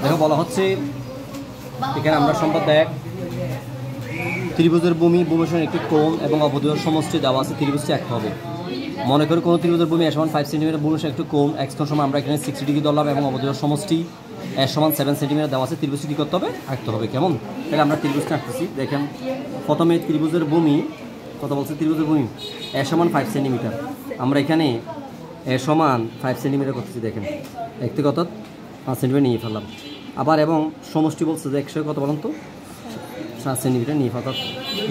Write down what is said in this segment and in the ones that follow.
দেখো বলা হচ্ছে এখানে আমরা সম্পদ দেখ ত্রিভুজের ভূমির সঙ্গে একটি কোণ এবং অবধূয়ের সমষ্টি দেওয়া আছে, ত্রিভুজটি এক হবে। মনে করি কোনো ত্রিভুজের ভূমি সমান 5 সেন্টিমিটার, ভূমির সঙ্গে একটি কোণ x কোণ সমান আমরা এখানে 60 ডিগ্রি ধরলাম এবং অবধূয়ের সমষ্টি সমান 7 সেন্টিমিটার দেওয়া আছে। ত্রিভুজটি কী করতে হবে? আঁকতে হবে। কেমন? তাহলে আমরা ত্রিভুজটা আঁকতেছি। দেখেন প্রথমে ত্রিভুজের ভূমি কত বলছে? ত্রিভুজের ভূমি সমান 5 সেন্টিমিটার। আমরা এখানে সমান 5 সেন্টিমিটার করতেছি। দেখেন এক থেকে কত 5 সেন্টিমিটার নিয়ে ফেললাম। আবার এবং সমষ্টি বলছে যে 100 কত বলুন তো 7 সেন্টিমিটার নিয়ে ফেলাম।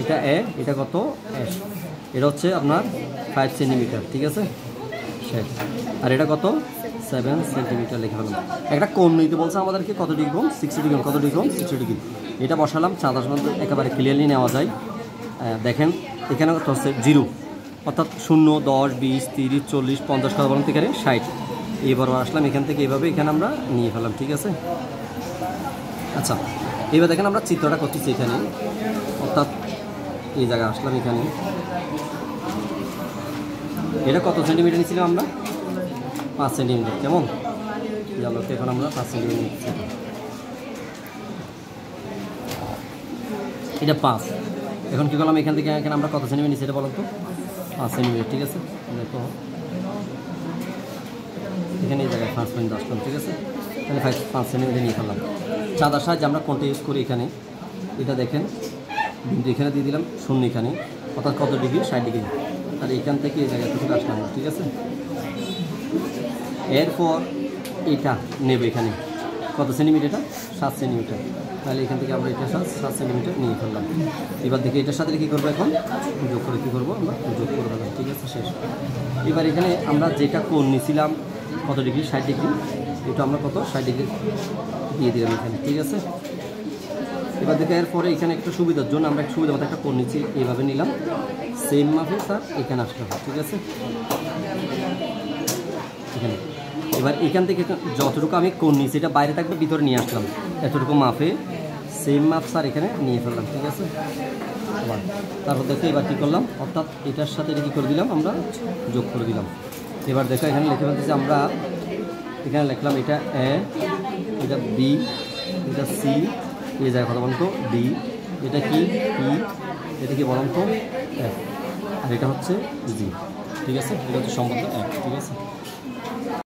এটা এটা কত এটা হচ্ছে আপনার 5 সেন্টিমিটার, ঠিক আছে। আর এটা কত 7 সেন্টিমিটার লিখে ফেলাম। একটা কোণ নিতে বলছে আমাদেরকে, কত ডিগ্রি কোণ? 60 ডিগ্রি। কত ডিগ্রি কোণ? 60 ডিগ্রি। এটা বসালাম। চাঁদার মধ্যে একেবারে ক্লিয়ারলি নেওয়া যায়। দেখেন এখানে কত হচ্ছে 0, অর্থাৎ 0, 10, 20, 30, 40, 50 কত বলুন থেকে 60। এবার আসলাম এখান থেকে এইভাবে এখানে আমরা নিয়ে ফেলাম, ঠিক আছে। আচ্ছা এবার দেখেন আমরা চিত্রটা করতেছি এখানে, অর্থাৎ এই জায়গায় আসলাম এখানে। এটা কত সেন্টিমিটার নিয়েছিলাম আমরা? 5 সেন্টিমিটার। কেমন? জানো তো এখন আমরা 5 সেন্টিমিটার নিচ্ছি। এটা 5। এখন কী করলাম এখান থেকে এখানে আমরা কত সেন্টিমিটার নিচ্ছি এটা বলুন তো? 5 সেন্টিমিটার, ঠিক আছে। দেখো এখানে এই জায়গায় 5 পয়েন্ট আসলাম, ঠিক আছে। তাহলে 5 সেন্টিমিটার নিয়ে ফেললাম। চাঁদার সাহায্যে আমরা কোনটা ইউজ করি এখানে? এটা দেখেন বিন্দু এখানে দিয়ে দিলাম 0 এখানে, অর্থাৎ কত ডিগ্রি? 60 ডিগ্রি। আর এখান থেকে এই জায়গা থেকে আসলাম, ঠিক আছে। এরপর এটা নেব এখানে কত সেন্টিমিটার? এটা 7 সেন্টিমিটার। তাহলে এখান থেকে আমরা এটা 7 সেন্টিমিটার নিয়ে ফেললাম। এবার দেখি এটার সাথে কী করবো? এখন যোগ করে কী করবো? আমরা যোগ করে ফেললাম, ঠিক আছে। শেষ। এবার এখানে আমরা যেটা কোণ নিয়েছিলাম কত ডিগ্রি? 60 ডিগ্রি। এটা আমরা কত 60 ডিগ্রি দিয়ে দিলাম এখানে, ঠিক আছে। এবার দেখে এরপরে এখানে একটা সুবিধার জন্য আমরা একটা সুবিধা মতো একটা কোণ নিচ্ছি, এইভাবে নিলাম সেম মাপে, স্যার এখানে আসলাম, ঠিক আছে। এখানে এবার এখান থেকে যতটুকু আমি কোণ নিয়েছি এটা বাইরে থাকবে, ভিতরে নিয়ে আসলাম এতটুকু মাপে, সেম মাপ স্যার এখানে নিয়ে ফেললাম, ঠিক আছে। আবার তারপর দেখো এবার কী করলাম, অর্থাৎ এটার সাথে এটা কী করে দিলাম? আমরা যোগ করে দিলাম। এবার দেখো এখানে লিখে ফেলতেছি আমরা, এখানে লিখলাম এটা এ, এটা বি, এটা সি, এই জায়গায় কথা বলুন তো ডি, এটা কি ই, এটা কি বলুন তো এফ, আর এটা হচ্ছে জি, ঠিক আছে। এটা হচ্ছে সম্পর্ক 1, ঠিক আছে।